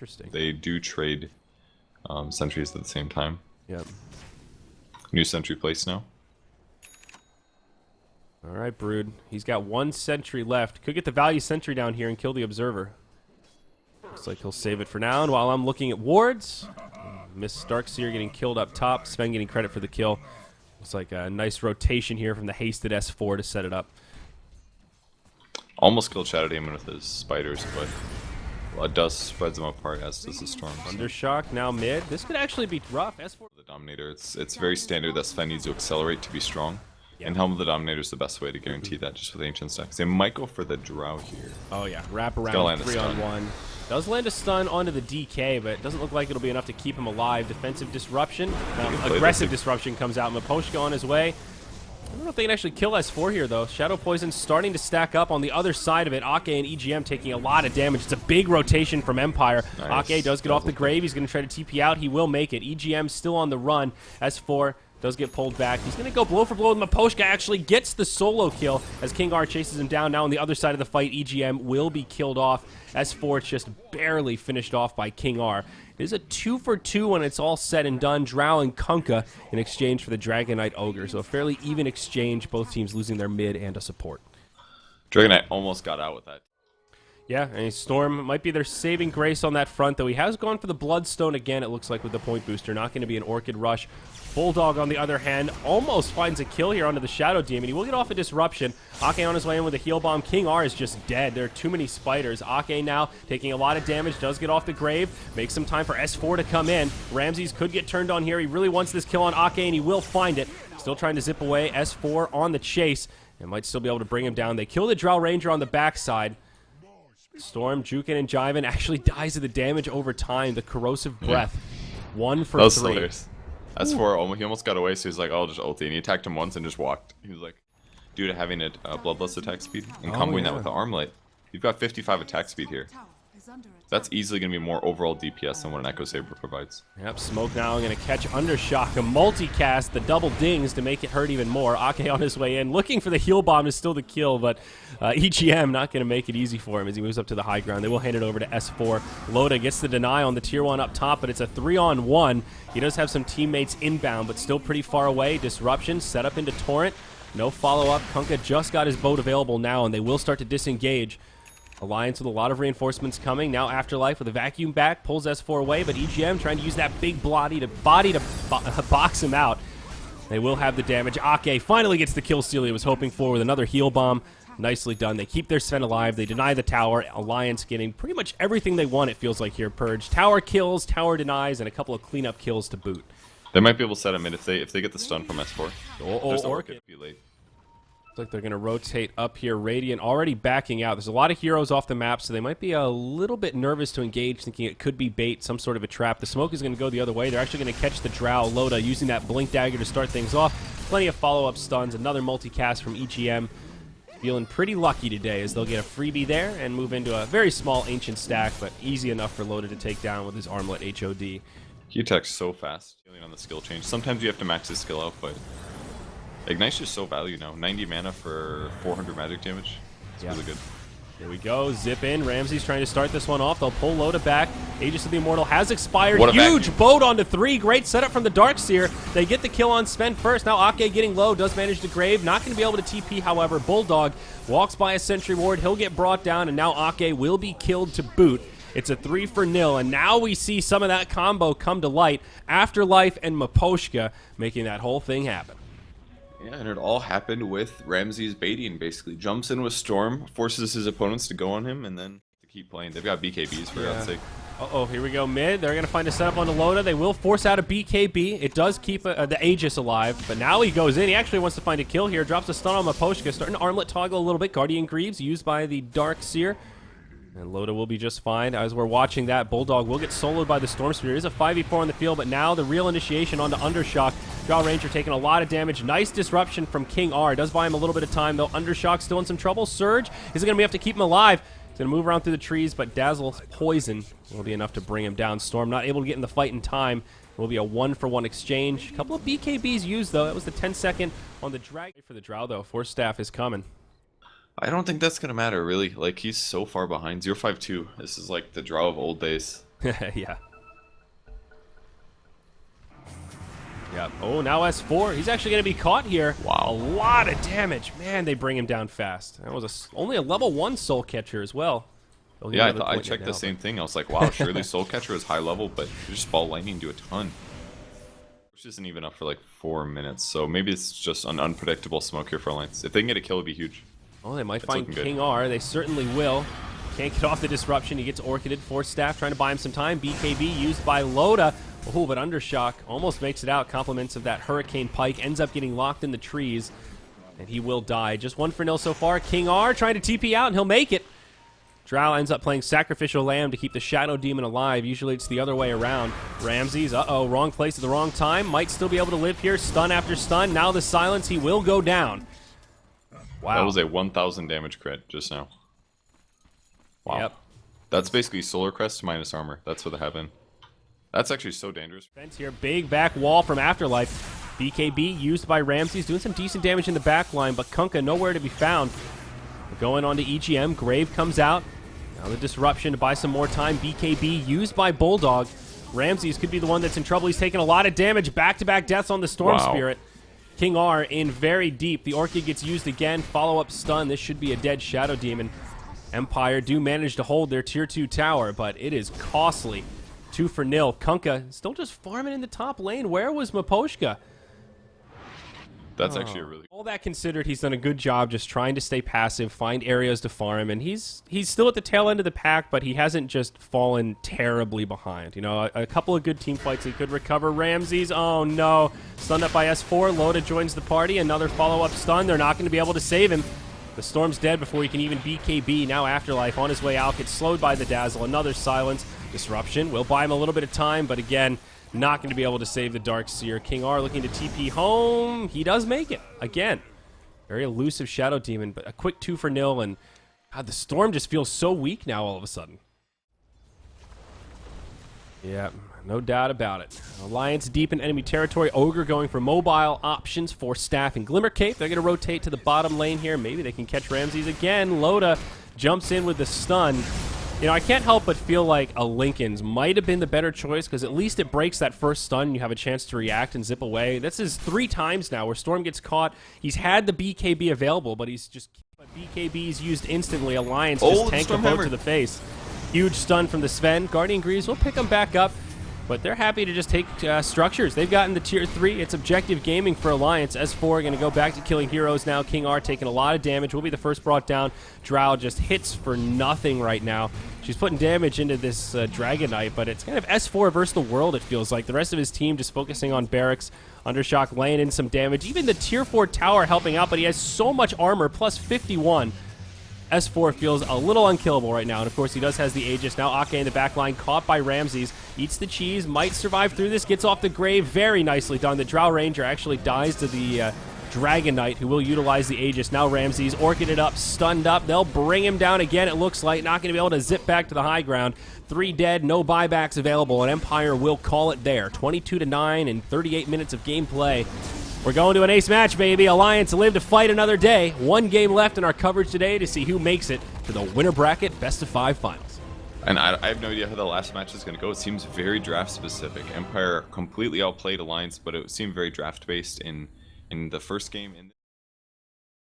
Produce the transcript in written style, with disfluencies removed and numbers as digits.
Interesting. They do trade sentries at the same time. Yep. New sentry place now. All right, Brood. He's got 1 sentry left. Could get the value sentry down here and kill the observer. Looks like he'll save it for now. And while I'm looking at wards, Miss Darkseer getting killed up top. Sven getting credit for the kill. Looks like a nice rotation here from the hasted S4 to set it up. Almost killed Shadow Demon with his spiders, but dust spreads them apart, as does the storm. Undershock now mid. This could actually be rough. S4. The Dominator, it's very standard that Sven needs to accelerate to be strong. Yeah. And Helm of the Dominator is the best way to guarantee that, just with ancient stacks. They might go for the Drow here. Oh yeah, wrap around 3-on-1. Does land a stun onto the DK, but it doesn't look like it'll be enough to keep him alive. Defensive disruption. Aggressive disruption comes out. Miposhka on his way. I don't know if they can actually kill S4 here, though. Shadow Poison starting to stack up on the other side of it. Ake and EGM taking a lot of damage. It's a big rotation from Empire. Nice. Ake does get off the grave. He's going to try to TP out. He will make it. EGM still on the run. S4 does get pulled back. He's going to go blow for blow with Miposhka. Actually gets the solo kill as King R chases him down. Now on the other side of the fight, EGM will be killed off. S4 it's just barely finished off by King R. It is a 2-for-2 when it's all said and done. Drow and Kunkka in exchange for the Dragon Knight Ogre. So a fairly even exchange. Both teams losing their mid and a support. Dragon Knight almost got out with that. Yeah, and Storm might be their saving grace on that front, though he has gone for the Bloodstone again, it looks like, with the point booster. Not going to be an Orchid Rush. Bulldog, on the other hand, almost finds a kill here onto the Shadow Demon. He will get off a disruption. Ake on his way in with a heal bomb. King R is just dead. There are too many spiders. Ake now taking a lot of damage, does get off the grave. Makes some time for S4 to come in. Ramses could get turned on here. He really wants this kill on Ake, and he will find it. Still trying to zip away. S4 on the chase, and might still be able to bring him down. They kill the Drow Ranger on the backside. Storm, juking and jiving, actually dies of the damage over time. The corrosive breath. 1 for 3. Hilarious. S4, he almost got away, so he's like, oh, I'll just ulti. And he attacked him once and just walked. He was like, due to having a bloodless attack speed and comboing that with the armlet, you've got 55 attack speed here. That's easily going to be more overall DPS than what an Echo Saber provides. Yep, Smoke now going to catch Undershock, a multicast, the double dings to make it hurt even more. Ake on his way in, looking for the heal bomb is still the kill, but EGM not going to make it easy for him as he moves up to the high ground. They will hand it over to S4. Loda gets the deny on the tier 1 up top, but it's a 3-on-1. He does have some teammates inbound, but still pretty far away. Disruption set up into Torrent. No follow-up. Kunkka just got his boat available now, and they will start to disengage. Alliance with a lot of reinforcements coming. Now Afterlife with a vacuum back, pulls S4 away, but EGM trying to use that big body to box him out. They will have the damage. Ake finally gets the kill steal he was hoping for with another heal bomb. Nicely done. They keep their Sven alive. They deny the tower. Alliance getting pretty much everything they want, it feels like here. Purge. Tower kills, tower denies, and a couple of cleanup kills to boot. They might be able to set him in if they get the stun from S4. Orchid. Looks like they're going to rotate up here. Radiant already backing out. There's a lot of heroes off the map, so they might be a little bit nervous to engage, thinking it could be bait, some sort of a trap. The smoke is going to go the other way. They're actually going to catch the Drow. Loda using that Blink Dagger to start things off. Plenty of follow-up stuns. Another multicast from EGM. Feeling pretty lucky today as they'll get a freebie there and move into a very small Ancient stack, but easy enough for Loda to take down with his Armlet HOD. He attacks so fast, dealing on the skill change. Sometimes you have to max his skill out, but Ignite's just so valued now. 90 mana for 400 magic damage. It's really good. Here we go. Zip in. Ramsey's trying to start this one off. They'll pull Loda back. Aegis of the Immortal has expired. Huge boat onto 3. Great setup from the Darkseer. They get the kill on Sven first. Now Ake getting low. Does manage to grave. Not going to be able to TP, however. Bulldog walks by a sentry ward. He'll get brought down, and now Ake will be killed to boot. It's a 3-0, and now we see some of that combo come to light. Afterlife and Miposhka making that whole thing happen. Yeah, and it all happened with Ramses baiting, basically. Jumps in with Storm, forces his opponents to go on him, and then to keep playing. They've got BKBs, for God's sake. Uh-oh, here we go mid. They're going to find a setup on the Loda. They will force out a BKB. It does keep the Aegis alive, but now he goes in. He actually wants to find a kill here. Drops a stun on Miposhka, starting to armlet toggle a little bit. Guardian Greaves used by the Darkseer. And Loda will be just fine. As we're watching that, Bulldog will get soloed by the Storm Spear. It is a 5v4 on the field, but now the real initiation onto Undershock. Drow Ranger taking a lot of damage. Nice disruption from King R. Does buy him a little bit of time, though. Undershock still in some trouble. Surge is going to have to keep him alive. He's going to move around through the trees, but Dazzle's poison will be enough to bring him down. Storm not able to get in the fight in time. It will be a 1-for-1 exchange. A couple of BKBs used, though. That was the 10-second on the Dragon. For the Drow, though, Force Staff is coming. I don't think that's going to matter, really. Like, he's so far behind. 052. This is like the Drow of old days. Yeah. Yep. Oh, now S4. He's actually going to be caught here. Wow. A lot of damage. Man, they bring him down fast. That was only a level 1 Soul Catcher as well. Yeah, I checked the same thing. I was like, wow, surely Soul Catcher is high level, but you just Ball Lightning do a ton. Which isn't even up for like 4 minutes, so maybe it's just an unpredictable smoke here for Alliance. If they can get a kill, it'd be huge. Oh, they might find King R. They certainly will. Can't get off the disruption. He gets Orchided. Force Staff trying to buy him some time. BKB used by Loda. Oh, but Undershock almost makes it out. Compliments of that Hurricane Pike. Ends up getting locked in the trees. And he will die. Just 1-0 so far. King R trying to TP out, and he'll make it. Drow ends up playing Sacrificial Lamb to keep the Shadow Demon alive. Usually it's the other way around. Ramses, uh-oh, wrong place at the wrong time. Might still be able to live here. Stun after stun. Now the silence. He will go down. Wow. That was a 1,000 damage crit just now. Wow. Yep. That's basically Solar Crest minus armor. That's what happened. That's actually so dangerous. Defense here. Big back wall from Afterlife. BKB used by Ramses. Doing some decent damage in the back line, but Kunkka nowhere to be found. We're going on to EGM. Grave comes out. Now the disruption to buy some more time. BKB used by Bulldog. Ramses could be the one that's in trouble. He's taking a lot of damage. Back-to-back deaths on the Storm Spirit. King R in very deep. The Orchid gets used again. Follow-up stun. This should be a dead Shadow Demon. Empire do manage to hold their tier 2 tower, but it is costly. 2-0. Kunkka still just farming in the top lane. Where was Miposhka? That's actually a really... All that considered, he's done a good job just trying to stay passive, find areas to farm, and he's still at the tail end of the pack, but he hasn't just fallen terribly behind. You know, a couple of good team fights he could recover. Ramses, oh no. Stunned up by S4. Loda joins the party. Another follow-up stun. They're not going to be able to save him. The Storm's dead before he can even BKB. Now Afterlife on his way out. Gets slowed by the Dazzle. Another silence. Disruption will buy him a little bit of time, but again, not going to be able to save the Darkseer. King R looking to TP home. He does make it. Again, very elusive Shadow Demon, but a quick 2-0, and God, the Storm just feels so weak now all of a sudden. Yeah, no doubt about it. Alliance deep in enemy territory. Ogre going for mobile options for Staff and Glimmer Cape. They're going to rotate to the bottom lane here. Maybe they can catch Ramses again. Loda jumps in with the stun. You know, I can't help but feel like a Linken's might have been the better choice, because at least it breaks that first stun and you have a chance to react and zip away. This is 3 times now where Storm gets caught. He's had the BKB available, but he's just... BKB's used instantly. Alliance just tanked the boat to the face. Huge stun from the Sven. Guardian Greaves will pick him back up, but they're happy to just take structures. They've gotten the tier 3. It's objective gaming for Alliance. S4 going to go back to killing heroes now. King R taking a lot of damage. Will be the first brought down. Drow just hits for nothing right now. She's putting damage into this Dragon Knight, but it's kind of S4 versus the world, it feels like. The rest of his team just focusing on barracks. Undershock laying in some damage. Even the tier 4 tower helping out, but he has so much armor, plus 51. S4 feels a little unkillable right now, and of course he does has the Aegis. Now Ake in the back line, caught by Ramses. Eats the cheese, might survive through this, gets off the grave. Very nicely done. The Drow Ranger actually dies to the Dragon Knight, who will utilize the Aegis. Now Ramses, Orchided up, stunned up. They'll bring him down again, it looks like. Not going to be able to zip back to the high ground. 3 dead, no buybacks available, and Empire will call it there. 22-9 and 38 minutes of gameplay. We're going to an ace match, baby. Alliance live to fight another day. 1 game left in our coverage today to see who makes it to the winner bracket best of 5 finals. And I have no idea how the last match is going to go. It seems very draft specific. Empire completely outplayed Alliance, but it seemed very draft based in the first game.